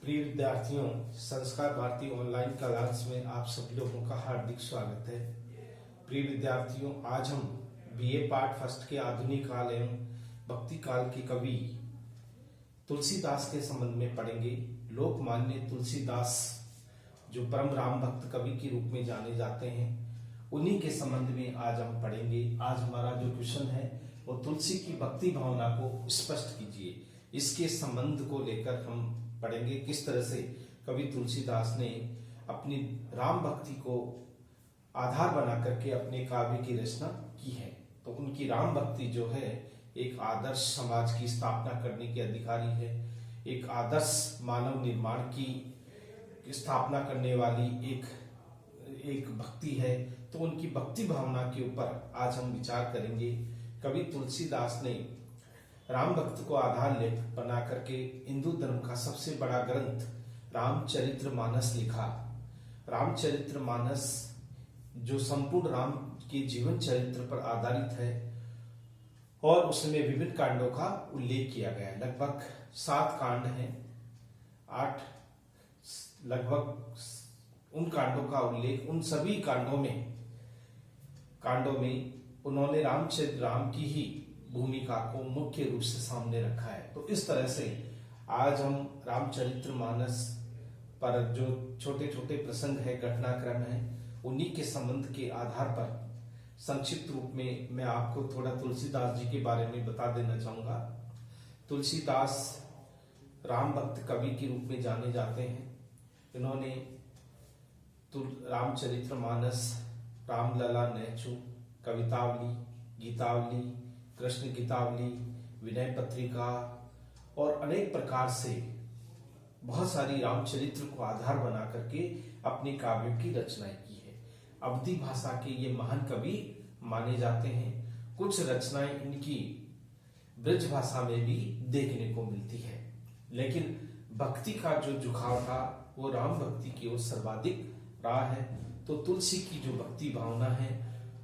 प्रिय विद्यार्थियों, संस्कार भारती ऑनलाइन क्लास में आप सभी लोगों का हार्दिक स्वागत है। प्रिय विद्यार्थियों, आज हम बीए पार्ट फर्स्ट के आधुनिक काल एवं भक्ति काल के कवि तुलसीदास के संबंध में पढ़ेंगे। लोकमान्य तुलसीदास जो परम राम भक्त कवि के रूप में जाने जाते हैं, उन्हीं के संबंध में आज हम पढ़ेंगे। आज हमारा जो क्वेश्चन है वो तुलसी की भक्ति भावना को स्पष्ट कीजिए। इसके संबंध को लेकर हम पढ़ेंगे किस तरह से कवि तुलसीदास ने अपनी राम भक्ति को आधार बना करके अपने काव्य की रचना की है। तो उनकी राम भक्ति जो है एक आदर्श समाज की स्थापना करने की अधिकारी है, एक आदर्श मानव निर्माण की स्थापना करने वाली एक भक्ति है। तो उनकी भक्ति भावना के ऊपर आज हम विचार करेंगे। कवि तुलसीदास ने राम भक्त को आधार लेख बना करके हिंदू धर्म का सबसे बड़ा ग्रंथ रामचरितमानस लिखा। रामचरितमानस जो संपूर्ण राम के जीवन चरित्र पर आधारित है और उसमें विभिन्न कांडों का उल्लेख किया गया है। लगभग 7 कांड हैं, 8 लगभग उन कांडों का उल्लेख, उन सभी कांडों में उन्होंने राम की ही भूमिका को मुख्य रूप से सामने रखा है। तो इस तरह से आज हम रामचरितमानस पर जो छोटे छोटे प्रसंग है, घटनाक्रम है, उन्हीं के संबंध के आधार पर संक्षिप्त रूप में मैं आपको थोड़ा तुलसीदास जी के बारे में बता देना चाहूंगा। तुलसीदास राम भक्त कवि के रूप में जाने जाते हैं। इन्होंने रामचरितमानस, रामलला नैचु, कवितावली, गीतावली, कृष्ण गीतावली, विनय पत्रिका और अनेक प्रकार से बहुत सारी रामचरित्र को आधार बना करके अपने काव्यों की रचनाएं की है। अवधी भाषा के ये महान कवि माने जाते हैं। कुछ रचनाएं इनकी ब्रज भाषा में भी देखने को मिलती है, लेकिन भक्ति का जो झुकाव था वो राम भक्ति की ओर सर्वाधिक रहा है। तो तुलसी की जो भक्ति भावना है,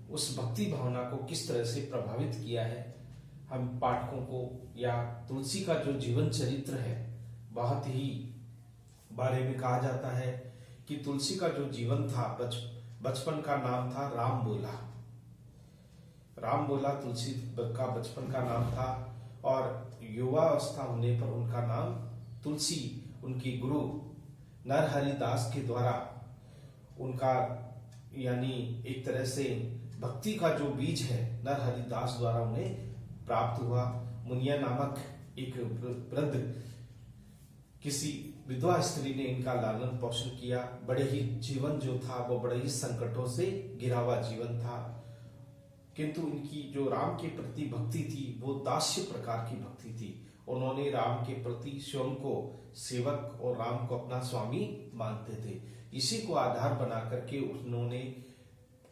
उस भक्ति भावना को किस तरह से प्रभावित किया है, हम पाठकों को या तुलसी का जो जीवन चरित्र है, बहुत ही बारे में कहा जाता है कि तुलसी का जो जीवन था, बचपन का नाम था राम बोला तुलसी का बचपन का नाम था और युवावस्था होने पर उनका नाम तुलसी उनकी गुरु नरहरि दास के द्वारा उनका, यानी एक तरह से भक्ति का जो बीज है नरहरि दास द्वारा उन्हें प्राप्त हुआ। मुनिया नामक एक वृद्ध किसी विधवा स्त्री ने इनका लालन पोषण किया। बड़े ही जीवन जो था वो बड़े ही संकटों से घिरा हुआ जीवन था, किंतु इनकी जो राम के प्रति भक्ति थी वो दास्य प्रकार की भक्ति थी। उन्होंने राम के प्रति स्वयं को सेवक और राम को अपना स्वामी मानते थे। इसी को आधार बना करके उन्होंने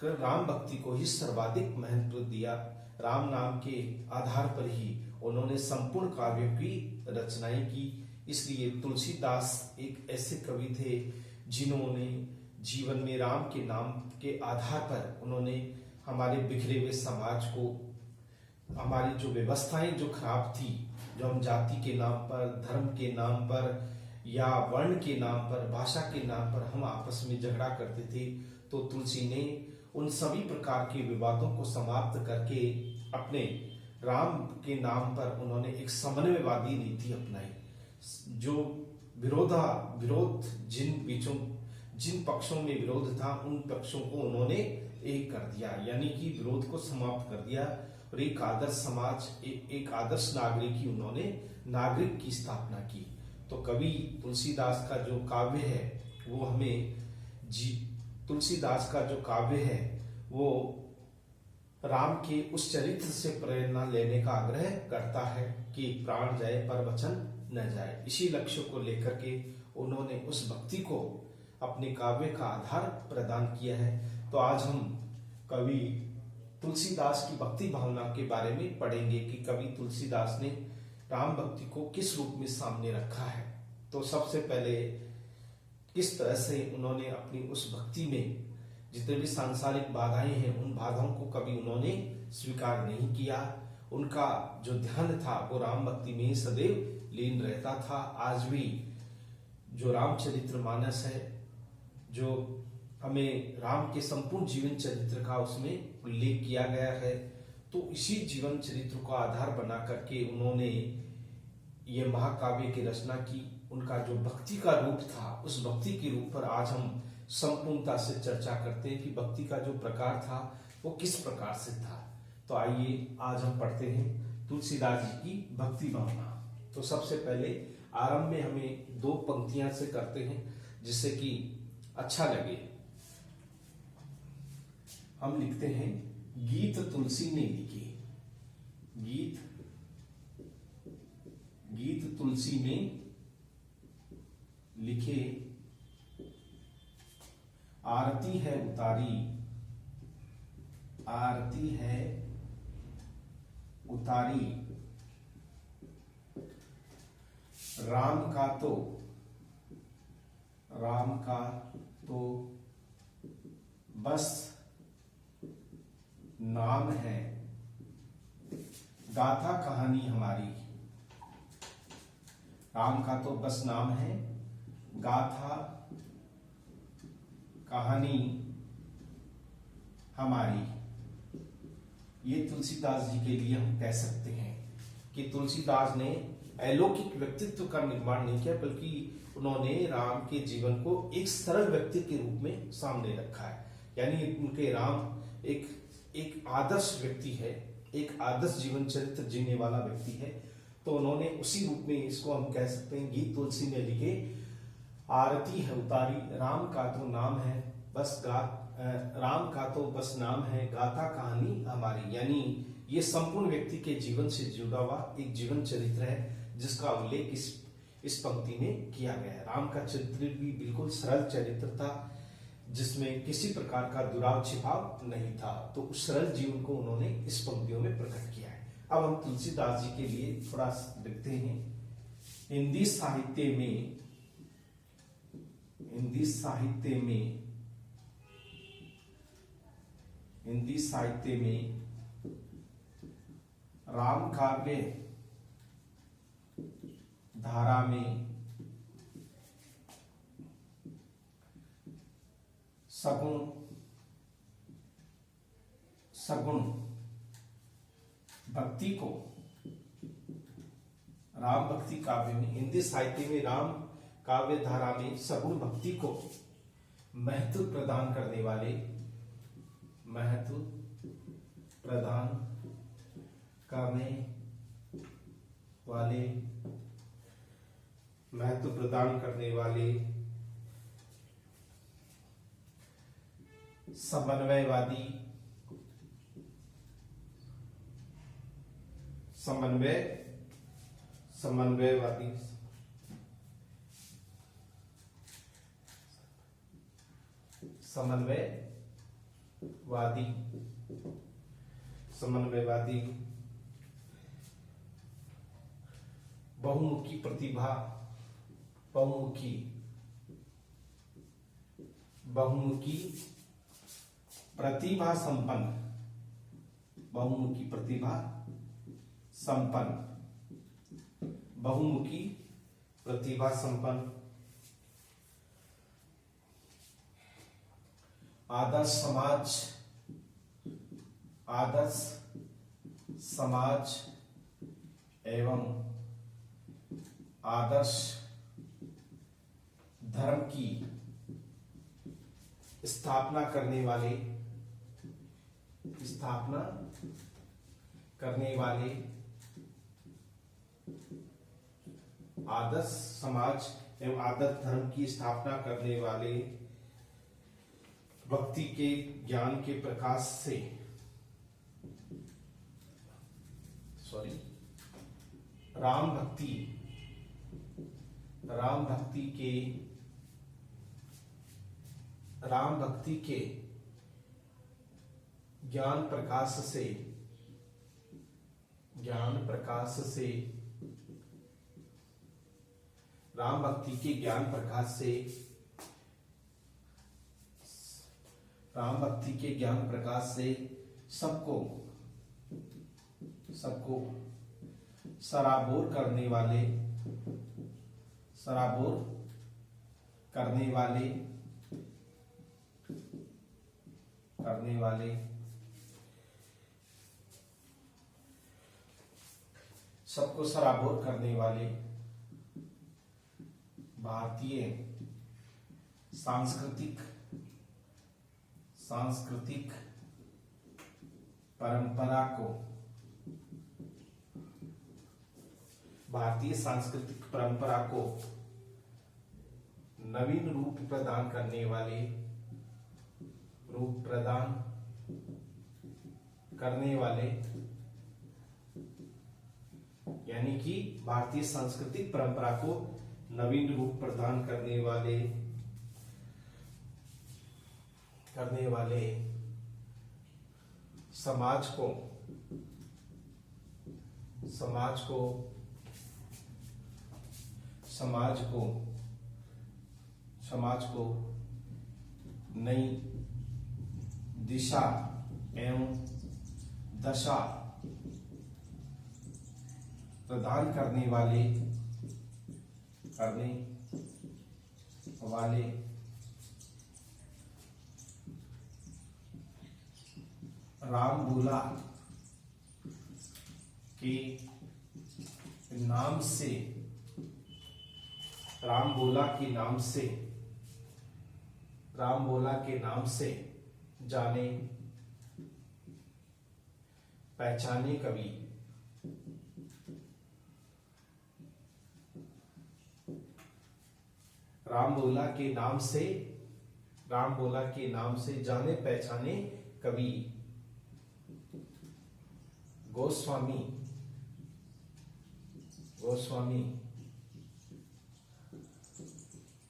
राम भक्ति को ही सर्वाधिक महत्व दिया। राम नाम के आधार पर ही उन्होंने संपूर्ण काव्यों की रचनाएं की। इसलिए तुलसीदास एक ऐसे कवि थे जिन्होंने जीवन में राम के नाम के आधार पर उन्होंने हमारे बिखरे हुए समाज को, हमारी जो व्यवस्थाएं जो खराब थी, जो हम जाति के नाम पर, धर्म के नाम पर या वर्ण के नाम पर, भाषा के नाम पर हम आपस में झगड़ा करते थे, तो तुलसी ने उन सभी प्रकार के विवादों को समाप्त करके अपने राम के नाम पर उन्होंने एक समन्वयवादी नीति अपनाई। जो विरोध जिन पक्षों में विरोध था, उन पक्षों को उन्होंने एक कर दिया, यानी कि विरोध को समाप्त कर दिया और एक आदर्श समाज, एक आदर्श नागरिक की स्थापना की। तो कवि तुलसीदास का जो काव्य है वो हमें तुलसीदास का जो काव्य है वो राम के उस चरित्र से प्रेरणा लेने का आग्रह करता है कि प्राण जाए पर वचन न जाए। इसी लक्ष्य को लेकर के उन्होंने उस भक्ति को अपने काव्य का आधार प्रदान किया है। तो आज हम कवि तुलसीदास की भक्ति भावना के बारे में पढ़ेंगे कि कवि तुलसीदास ने राम भक्ति को किस रूप में सामने रखा है। तो सबसे पहले किस तरह से उन्होंने अपनी उस भक्ति में जितने भी सांसारिक बाधाएं हैं, उन बाधाओं को कभी उन्होंने स्वीकार नहीं किया। उनका जो ध्यान था वो राम भक्ति में ही सदैव लीन रहता था। आज भी जो रामचरित्र मानस है, जो हमें राम के संपूर्ण जीवन चरित्र का उसमें उल्लेख किया गया है, तो इसी जीवन चरित्र को आधार बना करके उन्होंने ये महाकाव्य की रचना की। उनका जो भक्ति का रूप था, उस भक्ति के रूप पर आज हम संपूर्णता से चर्चा करते हैं कि भक्ति का जो प्रकार था वो किस प्रकार से था। तो आइए आज हम पढ़ते हैं तुलसीदास जी की भक्ति भावना। तो सबसे पहले आरंभ में हमें 2 पंक्तियां से करते हैं जिससे कि अच्छा लगे। हम लिखते हैं, गीत तुलसी ने लिखे, गीत तुलसी ने लिखे, आरती है उतारी, आरती है उतारी, राम का तो बस नाम है, गाथा कहानी हमारी। राम का तो बस नाम है, गाथा कहानी हमारी। ये तुलसीदास जी के लिए हम कह सकते हैं कि तुलसीदास ने अलौकिक व्यक्तित्व का निर्माण नहीं किया, बल्कि उन्होंने राम के जीवन को एक सरल व्यक्ति के रूप में सामने रखा है। यानी उनके राम एक आदर्श व्यक्ति है, एक आदर्श जीवन चरित्र जीने वाला व्यक्ति है। तो उन्होंने उसी रूप में इसको हम कह सकते हैं, गीत तुलसी ने लिखे, आरती है उतारी, राम का तो नाम है बस राम का तो बस नाम है, गाथा कहानी हमारी। यानी ये संपूर्ण व्यक्ति के जीवन से जुड़ा हुआ एक जीवन चरित्र है जिसका उल्लेख इस पंक्ति में किया गया है। राम का चरित्र भी बिल्कुल सरल चरित्र था जिसमें किसी प्रकार का दुराव छिपाव नहीं था। तो उस सरल जीवन को उन्होंने इस पंक्तियों में प्रकट किया है। अब हम तुलसीदास जी के लिए थोड़ा लिखते हैं। हिंदी साहित्य में राम काव्य धारा में सगुण भक्ति को, राम भक्ति काव्य में, हिंदी साहित्य में राम काव्य धारा में सगुण भक्ति को महत्व प्रदान करने वाले समन्वयवादी बहुमुखी प्रतिभा संपन्न आदर्श समाज एवं आदर्श धर्म की स्थापना करने वाले आदर्श समाज एवं आदर्श धर्म की स्थापना करने वाले भक्ति के ज्ञान के प्रकाश से राम भक्ति के ज्ञान प्रकाश से सबको सराबोर करने वाले सबको सराबोर करने वाले भारतीय सांस्कृतिक परंपरा को नवीन रूप प्रदान करने वाले यानी कि भारतीय सांस्कृतिक परंपरा को नवीन रूप प्रदान करने वाले समाज को नई दिशा एवं दशा प्रदान करने वाले रामबोला के नाम से जाने पहचाने कवि रामबोला के नाम से जाने पहचाने कवि गोस्वामी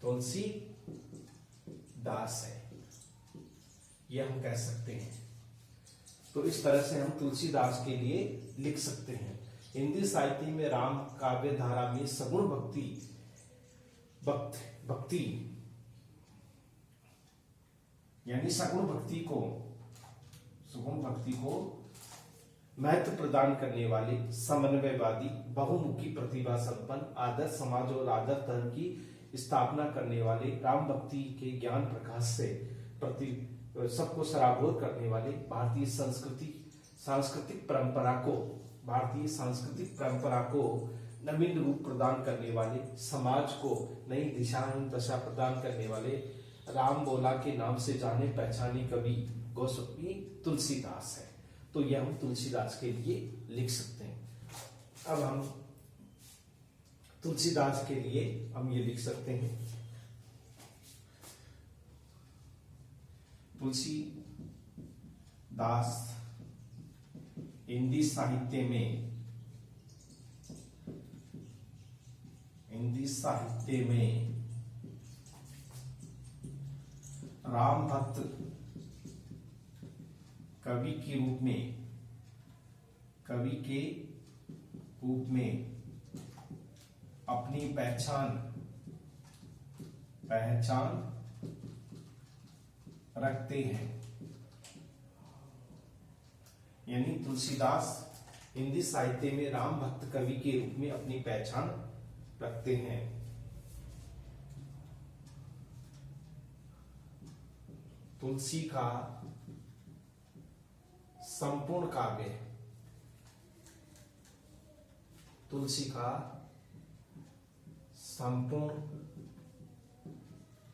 तुलसी दास है, यह हम कह सकते हैं। तो इस तरह से हम तुलसीदास के लिए लिख सकते हैं। हिंदी साहित्य में राम काव्य धारा में सगुण भक्ति यानी सगुण भक्ति को महत्व प्रदान करने वाले समन्वयवादी बहुमुखी प्रतिभा संपन्न आदर्श समाज और आदर्श धर्म की स्थापना करने वाले राम भक्ति के ज्ञान प्रकाश से सबको सराबोर करने वाले भारतीय सांस्कृतिक परंपरा को नवीन रूप प्रदान करने वाले समाज को नई दिशा एवं दशा प्रदान करने वाले रामबोला के नाम से जाने पहचाने कवि गोस्वामी तुलसीदास है। तो यह हम तुलसीदास के लिए लिख सकते हैं। अब हम तुलसीदास के लिए हम ये लिख सकते हैं, तुलसीदास हिंदी साहित्य में राम भक्त कवि के रूप में अपनी पहचान रखते हैं। यानी तुलसीदास हिंदी साहित्य में राम भक्त कवि के रूप में अपनी पहचान रखते हैं। तुलसी का संपूर्ण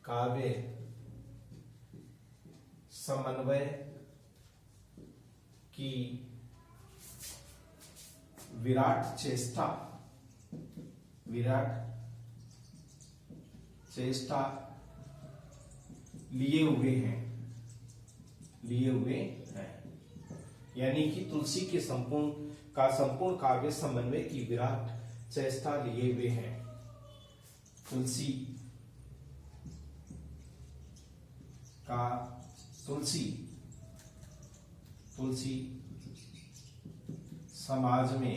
काव्य समन्वय की विराट चेष्टा लिए हुए हैं। यानी कि तुलसी के संपूर्ण काव्य समन्वय की विराट चेष्टा लिए हुए हैं। तुलसी समाज में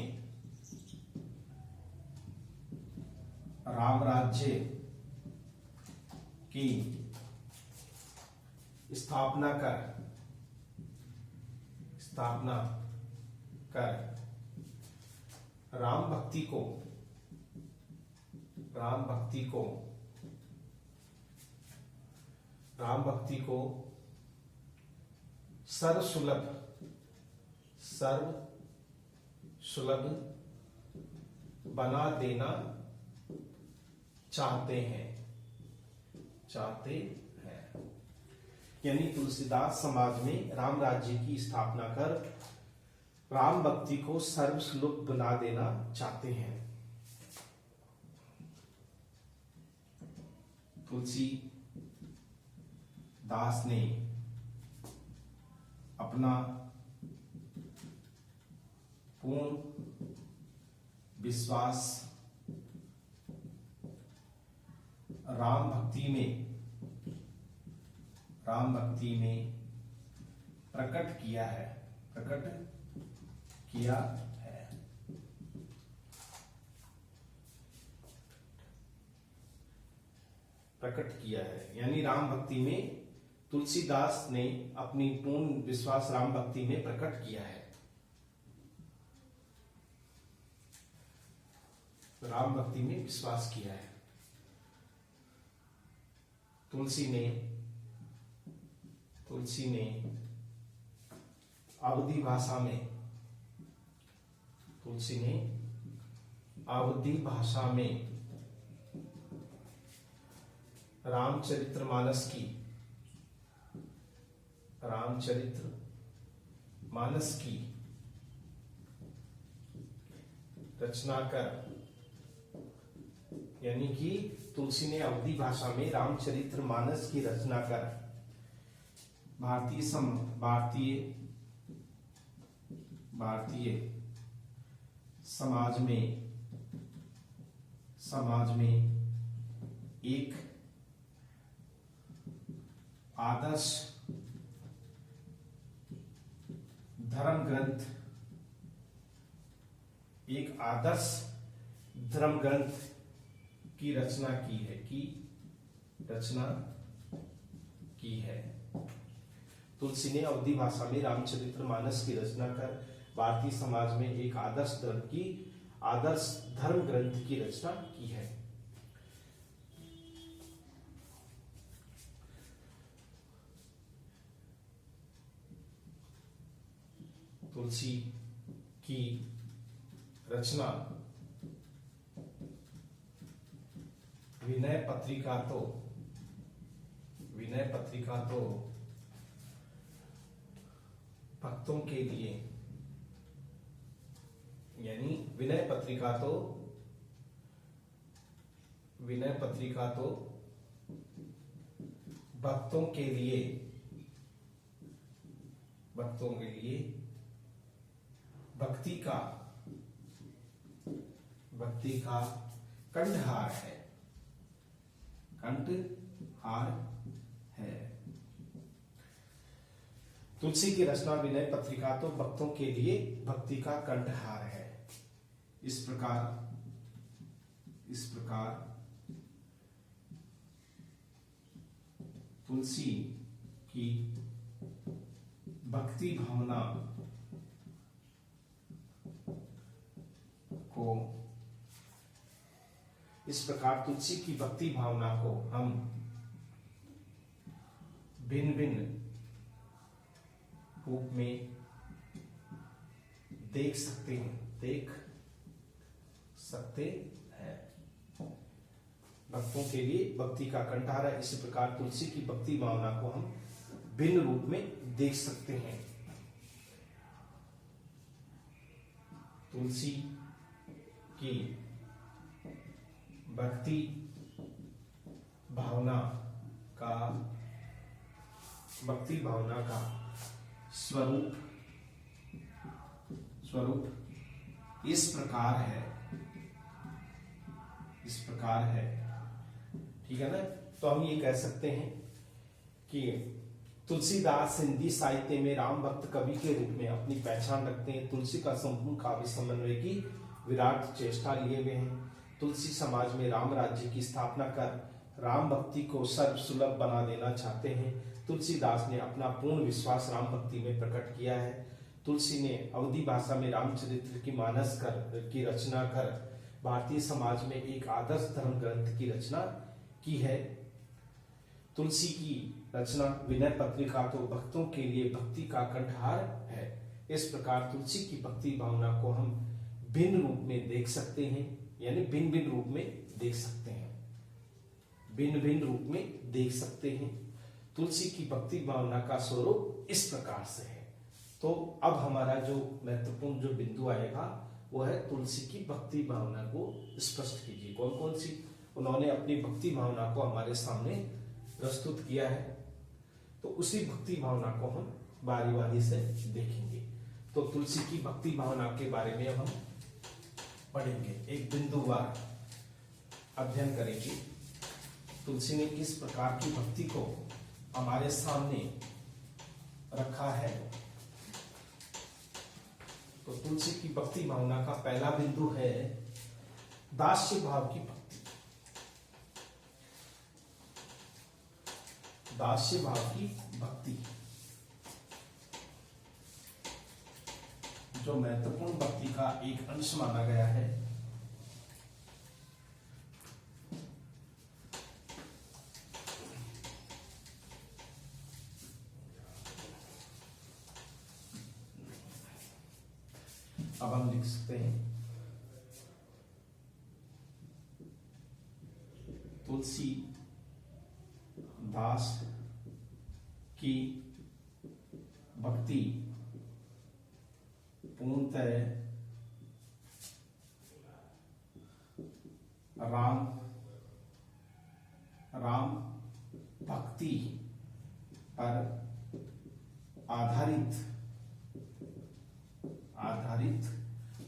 राम राज्य की स्थापना कर राम भक्ति को राम भक्ति को सर्व सुलभ बना देना चाहते हैं। यानी तुलसीदास समाज में राम राज्य की स्थापना कर राम भक्ति को सर्वसुलभ बना देना चाहते हैं। तुलसी दास ने अपना पूर्ण विश्वास राम भक्ति में प्रकट किया है। यानी राम भक्ति में तुलसीदास ने अपनी पूर्ण विश्वास राम भक्ति में प्रकट किया है। राम भक्ति में विश्वास किया है। तुलसी ने अवधी भाषा में रामचरितमानस की रचना कर, यानी कि तुलसी ने अवधी भाषा में रामचरितमानस की रचना कर भारतीय समाज में एक आदर्श धर्म ग्रंथ की रचना की है। तुलसी ने अवधी भाषा में रामचरितमानस की रचना कर भारतीय समाज में एक आदर्श धर्म ग्रंथ की रचना की है। तुलसी की रचना विनय पत्रिका तो भक्तों के लिए, यानी विनय पत्रिका तो भक्तों के लिए भक्ति का कंठहार है। तुलसी की रचना विनय पत्रिका तो भक्तों के लिए भक्ति का कंठहार है। इस प्रकार तुलसी की भक्ति भावना को हम भिन्न रूप में देख सकते हैं। भक्तों के लिए भक्ति का कंठहार है। इसी प्रकार तुलसी की भक्ति भावना को हम भिन्न रूप में देख सकते हैं। तुलसी की भक्ति भावना का स्वरूप इस प्रकार है। ठीक है ना। तो हम ये कह सकते हैं कि तुलसीदास हिंदी साहित्य में राम भक्त कवि के रूप में अपनी पहचान रखते हैं। तुलसी का संपूर्ण काव्य समन्वय की विराट चेष्टा लिए हुए हैं। तुलसी समाज में राम राज्य की स्थापना कर राम भक्ति को सर्वसुलभ बना देना चाहते हैं। तुलसीदास ने अपना पूर्ण विश्वास राम भक्ति में प्रकट किया है। तुलसी ने अवधी भाषा में रामचरित्र की मानस की रचना कर भारतीय समाज में एक आदर्श धर्म ग्रंथ की रचना की है। तुलसी की रचना विनय पत्रिका तो भक्तों के लिए भक्ति का कंठहार है। इस प्रकार तुलसी की भक्ति भावना को हम भिन्न रूप में देख सकते हैं, यानी भिन्न भिन्न रूप में देख सकते हैं, भिन्न भिन्न रूप में देख सकते हैं। तुलसी की भक्ति भावना का स्वरूप इस प्रकार से है। तो अब हमारा जो महत्वपूर्ण जो बिंदु आएगा वो है तुलसी की भक्ति भावना को स्पष्ट कीजिए। कौन कौन सी उन्होंने अपनी भक्ति भावना को हमारे सामने प्रस्तुत किया है, तो उसी भक्ति भावना को हम बारी बारी से देखेंगे। तो तुलसी की भक्ति भावना के बारे में हम पढ़ेंगे, एक बिंदुवार अध्ययन करेंगे। तुलसी ने किस प्रकार की भक्ति को हमारे सामने रखा है। तो तुलसी की भक्ति भावना का पहला बिंदु है दास्य भाव की भक्ति। दास्य भाव की भक्ति जो महत्वपूर्ण भक्ति का एक अंश माना गया है। अब हम लिख सकते हैं तुलसी दास की भक्ति पूर्णतः राम भक्ति पर आधारित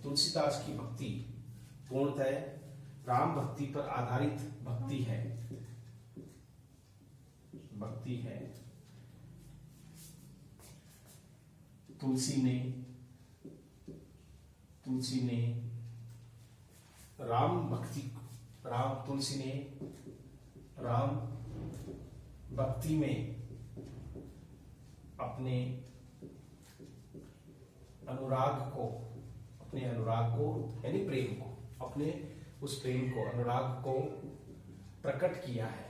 तुलसीदास की भक्ति पूर्णतः राम भक्ति पर आधारित भक्ति है। तुलसी ने राम भक्ति में अपने अनुराग को यानी प्रेम को, अपने उस प्रेम को, अनुराग को प्रकट किया है।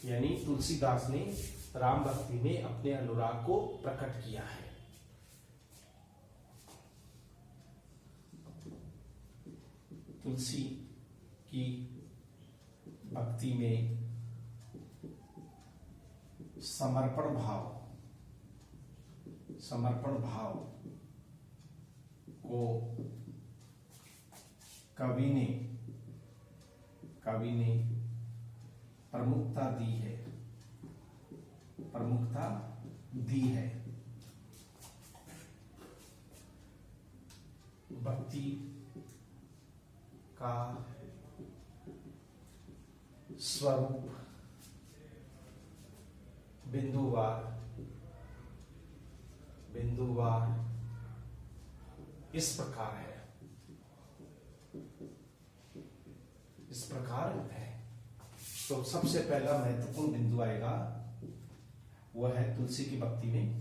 यानी तुलसीदास ने राम भक्ति में अपने अनुराग को प्रकट किया है। तुलसी की भक्ति में समर्पण भाव को कवि ने प्रमुखता दी है। भक्ति का स्वरूप बिंदुवार इस प्रकार है। तो सबसे पहला महत्वपूर्ण बिंदु आएगा वह है तुलसी की भक्ति में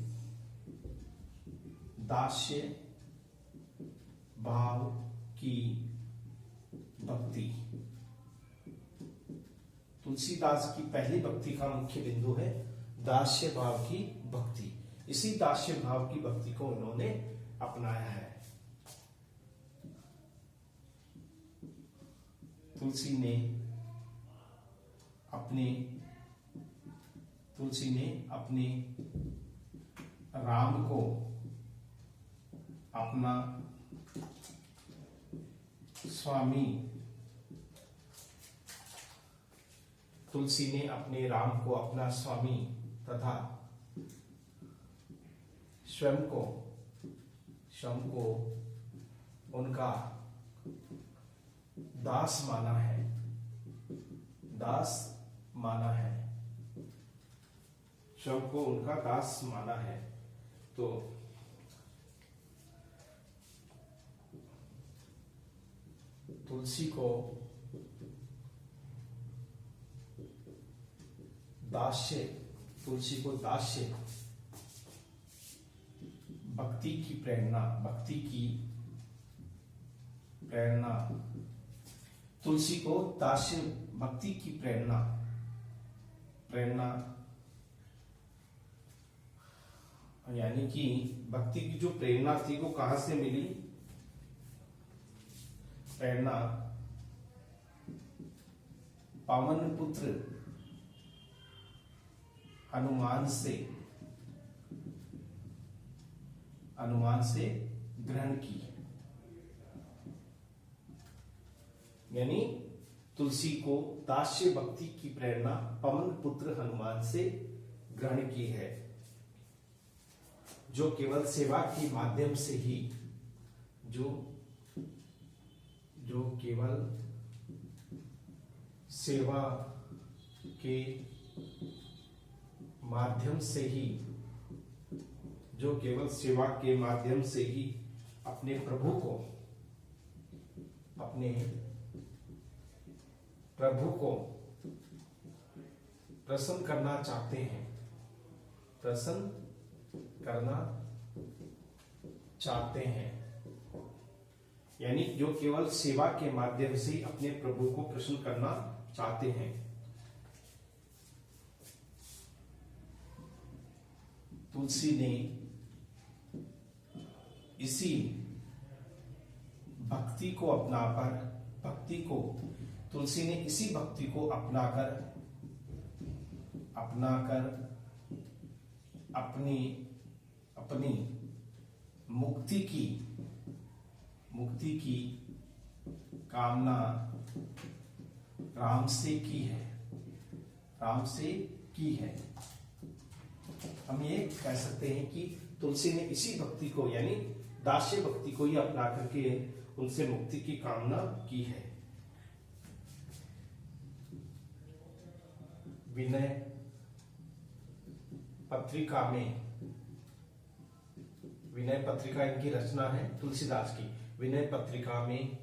दास्य भाव की भक्ति। तुलसीदास की पहली भक्ति का मुख्य बिंदु है दास्य भाव की भक्ति। इसी दास्य भाव की भक्ति को उन्होंने अपनाया है। तुलसी ने अपने राम को अपना स्वामी तथा स्वयं को उनका दास माना है। स्वयं को उनका दास माना है। तो तुलसी को दास्य भक्ति की प्रेरणा तुलसी को दास्य भक्ति की प्रेरणा यानी कि भक्ति की जो प्रेरणा थी वो कहां से मिली? प्रेरणा पावन पुत्र हनुमान से ग्रहण की। यानी तुलसी को दास्य भक्ति की प्रेरणा पवन पुत्र हनुमान से ग्रहण की है, जो केवल सेवा के माध्यम से ही जो केवल सेवा के माध्यम से ही अपने प्रभु को प्रसन्न करना चाहते हैं। यानी जो केवल सेवा के माध्यम से अपने प्रभु को प्रसन्न करना चाहते हैं। तुलसी ने इसी भक्ति को अपनाकर अपनी मुक्ति की कामना राम से की है। हम ये कह सकते हैं कि तुलसी ने इसी भक्ति को यानी दास्य भक्ति को ही अपना करके उनसे मुक्ति की कामना की है। विनय पत्रिका इनकी रचना है तुलसीदास की। विनय पत्रिका में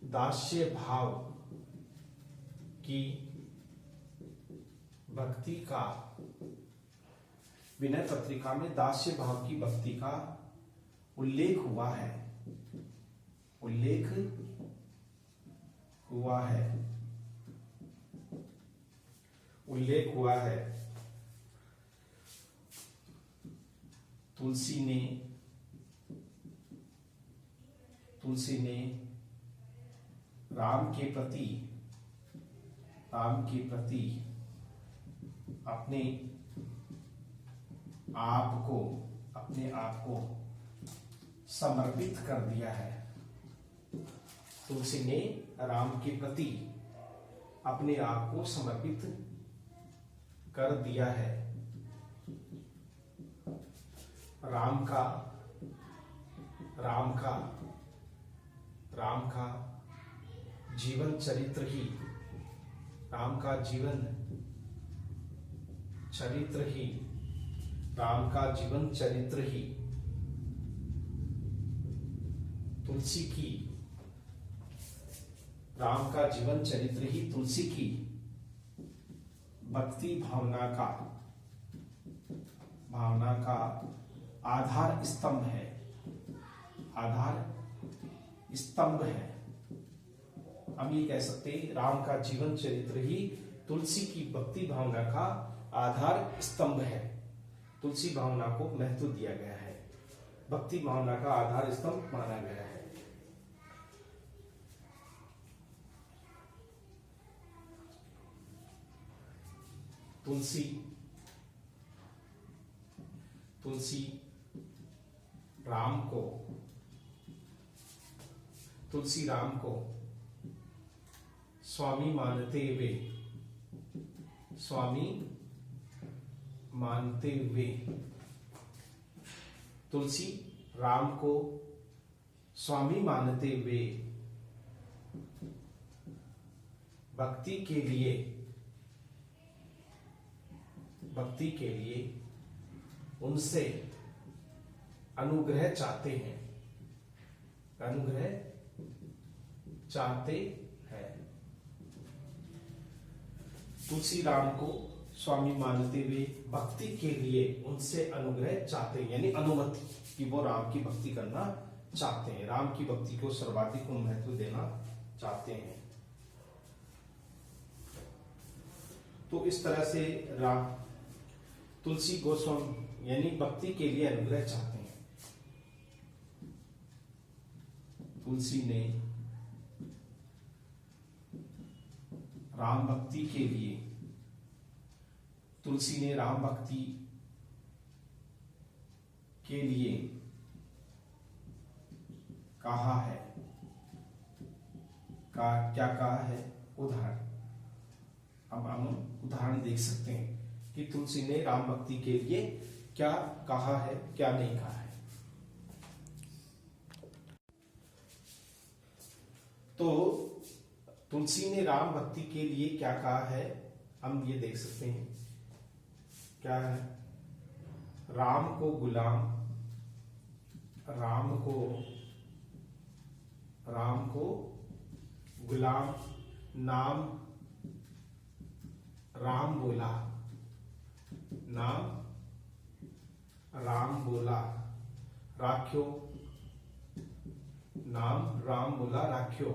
दास्य भाव की भक्ति का उल्लेख हुआ है। तुलसी ने राम के प्रति अपने आप को समर्पित कर दिया है। तुलसी ने राम के प्रति अपने आप को समर्पित कर दिया है। राम का जीवन चरित्र ही तुलसी की भक्ति भावना का आधार स्तंभ है। हम ये कह सकते हैं राम का जीवन चरित्र ही तुलसी की भक्ति भावना का आधार स्तंभ है। तुलसी भावना को महत्व दिया गया है, भक्ति भावना का आधार स्तंभ माना गया है। तुलसी राम को स्वामी मानते हुए तुलसी राम को स्वामी मानते हुए भक्ति के लिए उनसे अनुग्रह चाहते हैं। तुलसी राम को स्वामी मानते हुए भक्ति के लिए उनसे अनुग्रह चाहते हैं, यानी अनुमति कि वो राम की भक्ति करना चाहते हैं, राम की भक्ति को सर्वाधिक महत्व देना चाहते हैं। तो इस तरह से राम तुलसी गोस्वामी यानी भक्ति के लिए अनुग्रह चाहते हैं। तुलसी ने राम भक्ति के लिए, तुलसी ने राम भक्ति के लिए कहा है। क्या कहा है? उदाहरण। अब हम उदाहरण देख सकते हैं कि तुलसी ने राम भक्ति के लिए क्या कहा है, क्या नहीं कहा है। तो तुलसी ने राम भक्ति के लिए क्या कहा है, हम ये देख सकते हैं। क्या है? राम को गुलाम, राम को गुलाम, नाम राम बोला, नाम राम बोला, राख्यो, नाम राम बोला, राख्यो,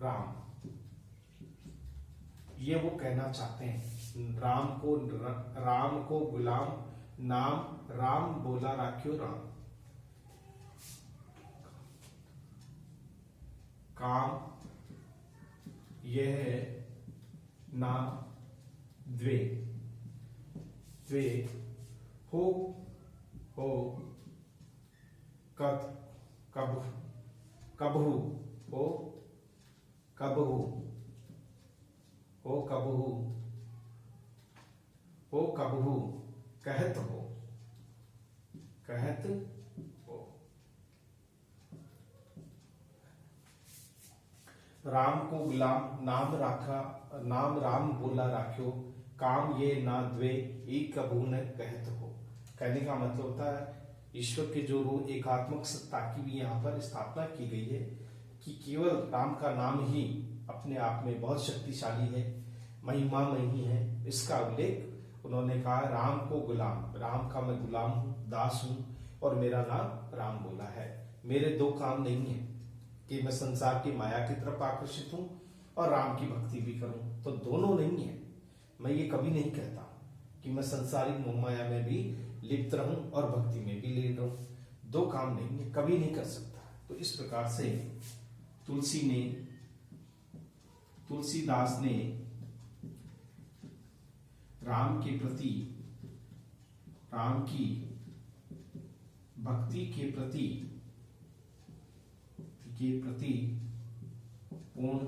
राम। ये वो कहना चाहते हैं। राम को गुलाम, नाम राम बोला, राख्यो, राम। काम यह है, नाम द्वे, द्वे हो कबहू, कबहू, कहत हो। राम को गुलाम, नाम राम बोला, राख्यो, काम ये ना द्वे, एक कबहू न कहत हो। कहने का मतलब होता है ईश्वर के जो रूप एकात्मक सत्ता की भी यहाँ पर स्थापना की गई है कि केवल राम का नाम ही अपने आप में बहुत शक्तिशाली है, महिमामयी है। इसका उल्लेख उन्होंने कहा। राम को गुलाम, राम का मैं गुलाम हूँ, दास हूँ, और मेरा नाम राम बोला है। मेरे दो काम नहीं है कि मैं संसार की माया की तरफ आकर्षित हूं और राम की भक्ति भी करूं, तो दोनों नहीं है। मैं ये कभी नहीं कहता कि मैं संसारिक मोह माया में भी लिप्त रहूं और भक्ति में भी लीन रहूं। दो काम नहीं है, कभी नहीं कर सकता। तो इस प्रकार से तुलसीदास ने राम के प्रति, राम की भक्ति के प्रति पूर्ण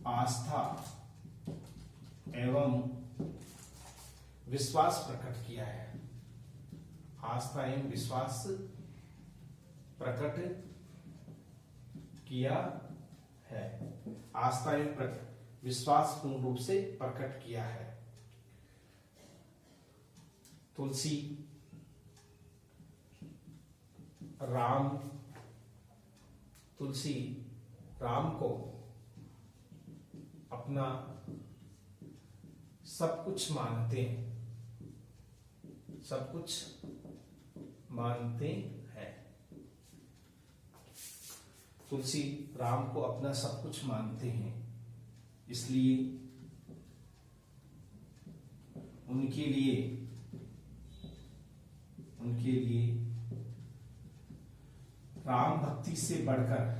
आस्था एवं विश्वास प्रकट किया है। आस्था एवं विश्वास प्रकट किया है। आस्था एवं विश्वास पूर्ण रूप से प्रकट किया है। तुलसी राम को अपना सब कुछ मानते हैं। तुलसी राम को अपना सब कुछ मानते हैं, इसलिए उनके लिए राम भक्ति से बढ़कर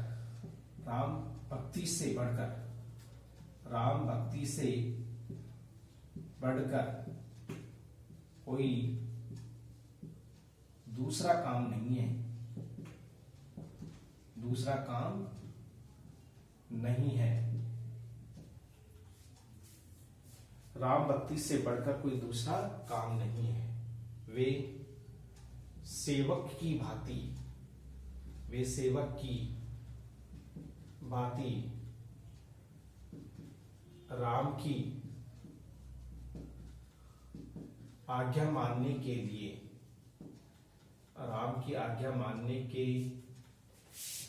कोई दूसरा काम नहीं है। राम भक्ति से बढ़कर कोई दूसरा काम नहीं है। वे सेवक की भांति राम की आज्ञा मानने के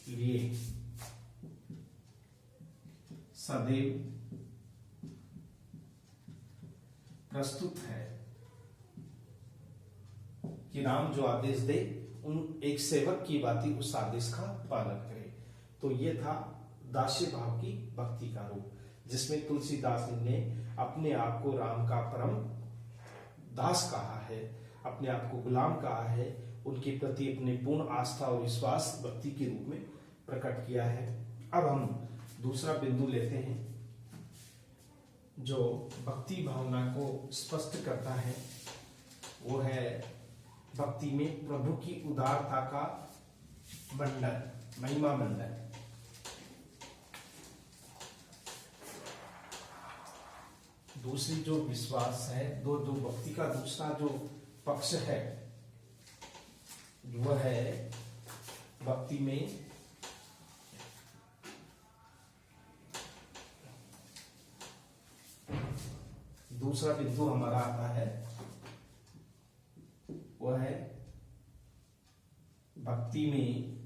लिए सदैव प्रस्तुत है कि राम जो आदेश दे, उन एक सेवक की भांति उस आदेश का पालन करे। तो ये था दास्य भाव की भक्ति का रूप, जिसमें तुलसीदास ने अपने आप को राम का परम दास कहा है, अपने आप को गुलाम कहा है, उनके प्रति अपने पूर्ण आस्था और विश्वास भक्ति के रूप में प्रकट किया है। अब हम दूसरा बिंदु लेते हैं जो भक्ति भावना को स्पष्ट करता है, वो है भक्ति में प्रभु की उदारता का मंडन, महिमा मंडन। दूसरी जो विश्वास है, जो भक्ति का दूसरा जो पक्ष है, वह है भक्ति में दूसरा बिंदु हमारा आता है, वह है भक्ति में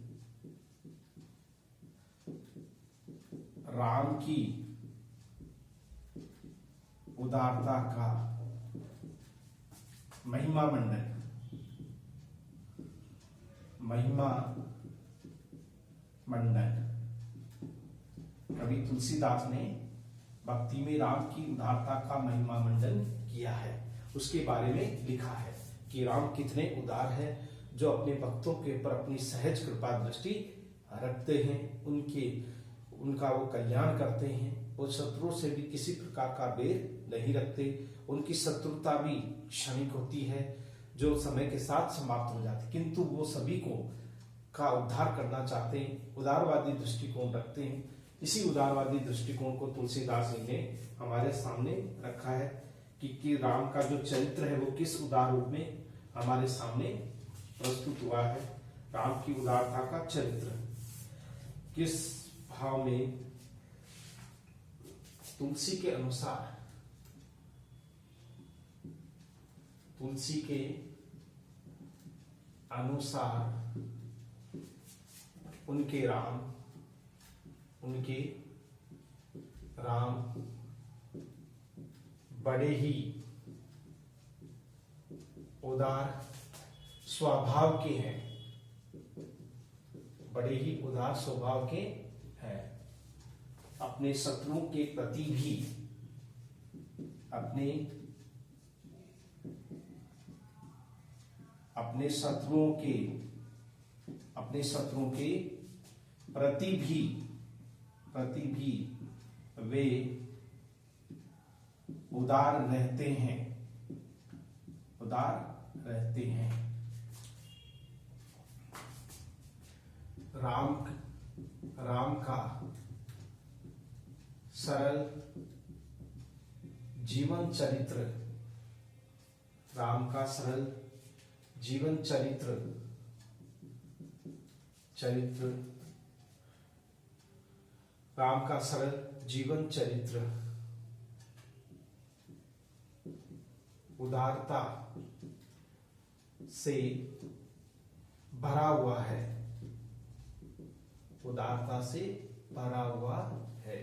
राम की उदारता का महिमा मंडन, महिमा मंडन। कवि तुलसीदास ने भक्ति में राम की उदारता का महिमा मंडन किया है। उसके बारे में लिखा है कि राम कितने उदार है, जो अपने भक्तों के ऊपर अपनी सहज कृपा दृष्टि रखते हैं, उनका वो कल्याण करते हैं, वो शत्रुओं से भी किसी प्रकार का बैर नहीं रखते, उनकी शत्रुता भी क्षणिक होती है, जो समय के साथ समाप्त हो जाती, किंतु वो सभी को का उद्धार करना चाहते हैं, उदारवादी दृष्टिकोण रखते हैं। इसी उदारवादी दृष्टिकोण को तुलसीदास जी ने हमारे सामने रखा है कि राम का जो चरित्र है वो किस उदार रूप में हमारे सामने प्रस्तुत हुआ है। राम की उदारता का चरित्र किस भाव में, तुलसी के अनुसार, तुलसी के अनुसार उनके राम बड़े ही उदार स्वभाव के हैं, बड़े ही उदार स्वभाव के हैं। अपने शत्रुओं के प्रति भी अपने शत्रुओं के प्रति भी वे उदार रहते हैं, राम का सरल जीवन चरित्र, राम का सरल जीवन चरित्र राम का सरल जीवन चरित्र उदारता से भरा हुआ है, उदारता से भरा हुआ है।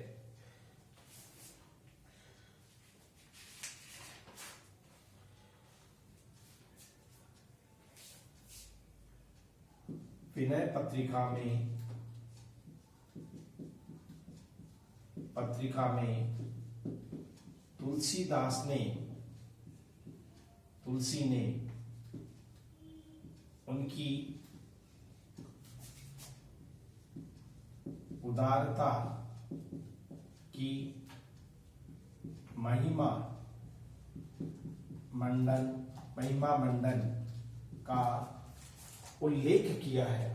विनय पत्रिका में तुलसी ने उनकी उदारता की महिमा मंडन का उल्लेख किया है।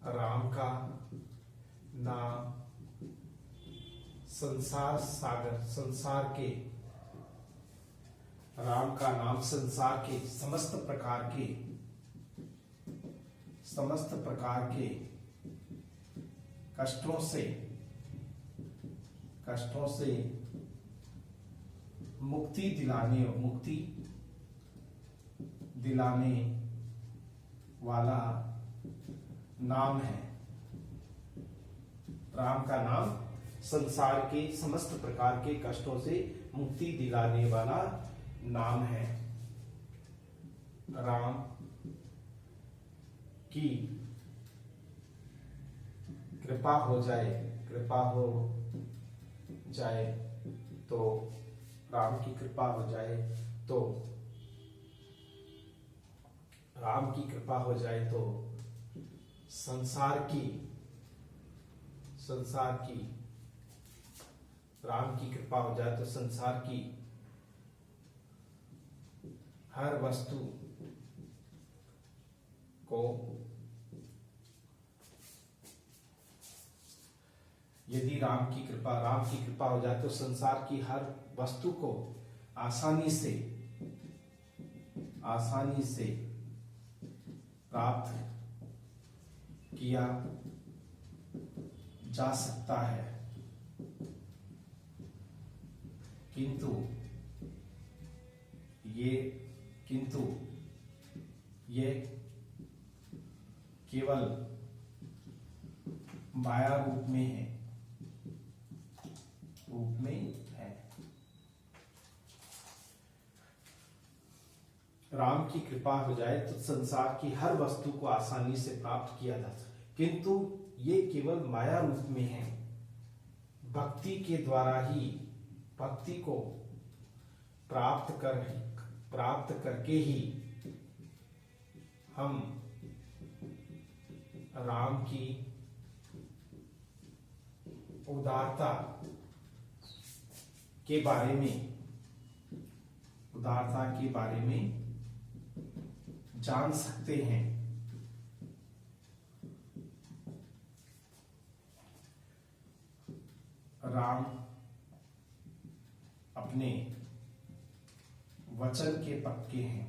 राम का नाम राम का नाम संसार के समस्त प्रकार के कष्टों से मुक्ति दिलाने वाला नाम है। राम का नाम संसार के समस्त प्रकार के कष्टों से मुक्ति दिलाने वाला नाम है। राम की कृपा हो जाए, कृपा हो जाए तो, राम की कृपा हो जाए तो, राम की कृपा हो जाए तो संसार की राम की कृपा हो जाए तो संसार की हर वस्तु को, यदि राम की कृपा हो जाए तो संसार की हर वस्तु को आसानी से प्राप्त किया जा सकता है। किंतु ये केवल माया रूप में है। राम की कृपा हो जाए तो संसार की हर वस्तु को आसानी से प्राप्त किया जा सकता, किंतु ये केवल माया रूप में है। भक्ति के द्वारा ही, भक्ति को प्राप्त करके ही हम राम की उदारता के बारे में जान सकते हैं। राम अपने वचन के पक्के हैं।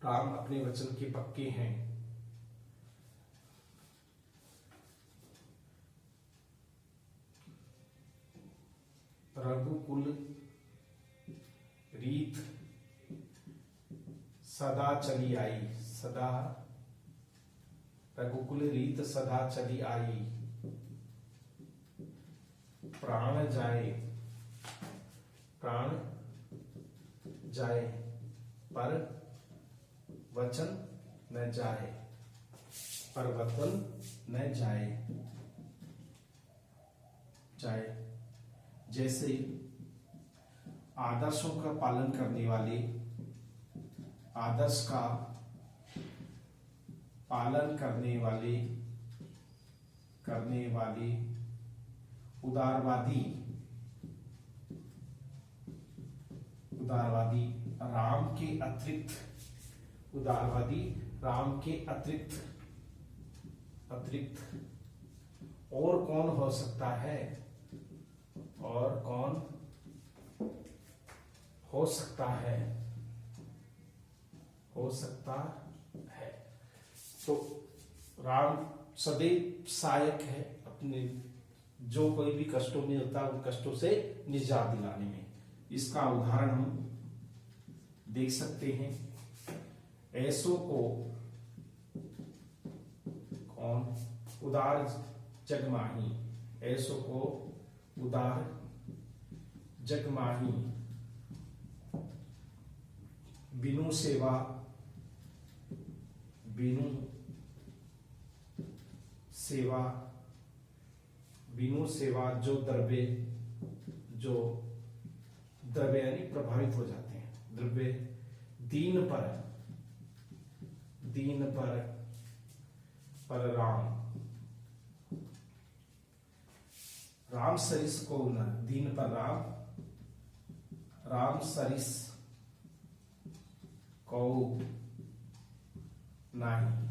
राम अपने वचन के पक्के हैं। रघुकुल रीत सदा चली आई, रघुकुल रीत सदा चली आई। प्राण जाए पर वचन न जाए, जैसे आदर्शों का पालन करने वाले, आदर्श का पालन करने वाले उदारवादी राम के अतिरिक्त और कौन हो सकता है, तो राम सदैव सहायक है अपने, जो कोई भी कष्टों में होता है उन कष्टों से निजात दिलाने में। इसका उदाहरण हम देख सकते हैं। ऐसों को कौन उदार जगमाही, ऐसों को उदार जगमाही, बिनु सेवा जो द्रव्य यानी प्रभावित हो जाते हैं, द्रव्य दीन पर राम सरिस को न, दीन पर राम सरिस को नहीं।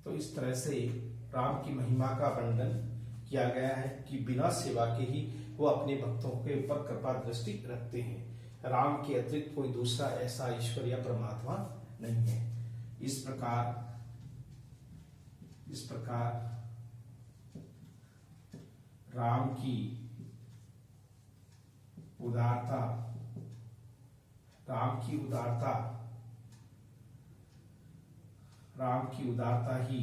तो इस तरह से राम की महिमा का वर्णन किया गया है कि बिना सेवा के ही वो अपने भक्तों के ऊपर कृपा दृष्टि रखते हैं। राम के अतिरिक्त कोई दूसरा ऐसा ईश्वर या परमात्मा नहीं है। इस प्रकार राम की उदारता राम की उदारता ही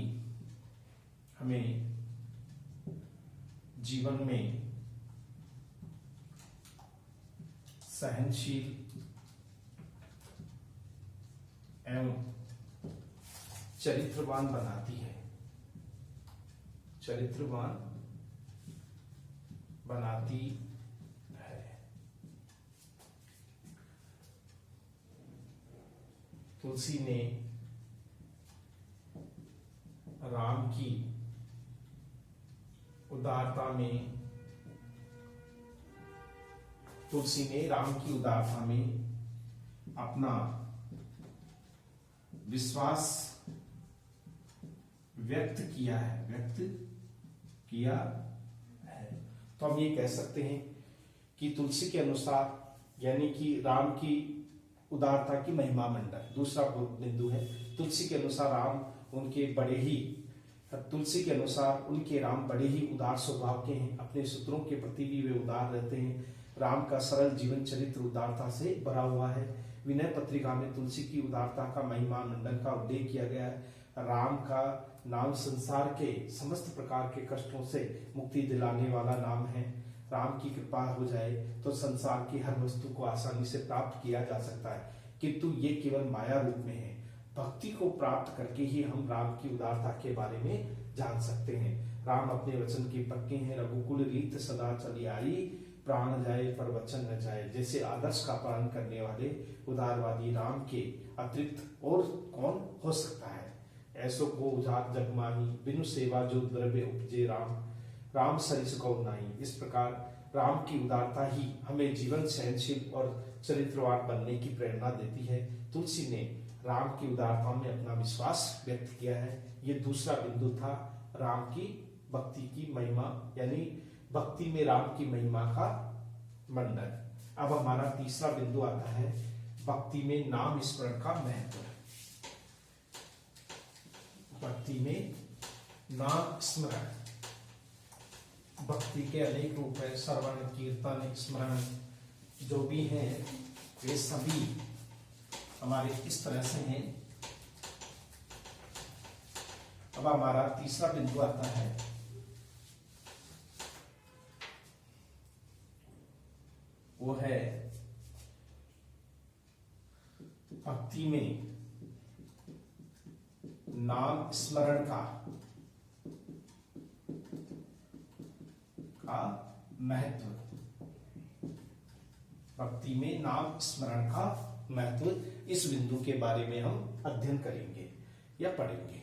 हमें जीवन में सहनशील एवं चरित्रवान बनाती है, चरित्रवान बनाती है। तुलसी ने राम की उदारता में अपना विश्वास व्यक्त किया है। तो हम ये कह सकते हैं कि तुलसी के अनुसार यानी कि राम की उदारता की महिमा मंडल। दूसरा बिंदु है तुलसी के अनुसार उनके राम बड़े ही उदार स्वभाव के हैं। अपने शत्रुओं के प्रति भी वे उदार रहते हैं। राम का सरल जीवन चरित्र उदारता से भरा हुआ है। विनय पत्रिका में तुलसी की उदारता का महिमा मंडन का उल्लेख किया गया है। राम का नाम संसार के समस्त प्रकार के कष्टों से मुक्ति दिलाने वाला नाम है। राम की कृपा हो जाए तो संसार की हर वस्तु को आसानी से प्राप्त किया जा सकता है, किंतु ये केवल माया रूप में है। भक्ति को प्राप्त करके ही हम राम की उदारता के बारे में जान सकते हैं। राम अपने वचन के पक्के हैं। रघुकुल रीत सदा चली आई, प्राण जाए पर वचन न जाए। जैसे आदर्श का पालन करने वाले उदारवादी राम के अतिरिक्त और कौन हो सकता है। ऐसो को उजात जग माही, बिनु सेवा जो द्रव्य उपजे राम सरिस गौ नाई। इस प्रकार राम की उदारता ही हमें जीवन सहनशील और चरित्रवान बनने की प्रेरणा देती है। तुलसी ने राम की उदारता में अपना विश्वास व्यक्त किया है। ये दूसरा बिंदु था राम की भक्ति की महिमा, यानी भक्ति में राम की महिमा का मंडन। अब हमारा तीसरा बिंदु आता है भक्ति में नाम स्मरण का महत्व। भक्ति में नाम स्मरण, भक्ति के अनेक रूप है। श्रवण, कीर्तन, स्मरण जो भी हैं वे सभी हमारे इस तरह से हैं। अब हमारा तीसरा बिंदु आता है वो है भक्ति में नाम स्मरण का महत्व। भक्ति में नाम स्मरण का महत्व, इस बिंदु के बारे में हम अध्ययन करेंगे या पढ़ेंगे।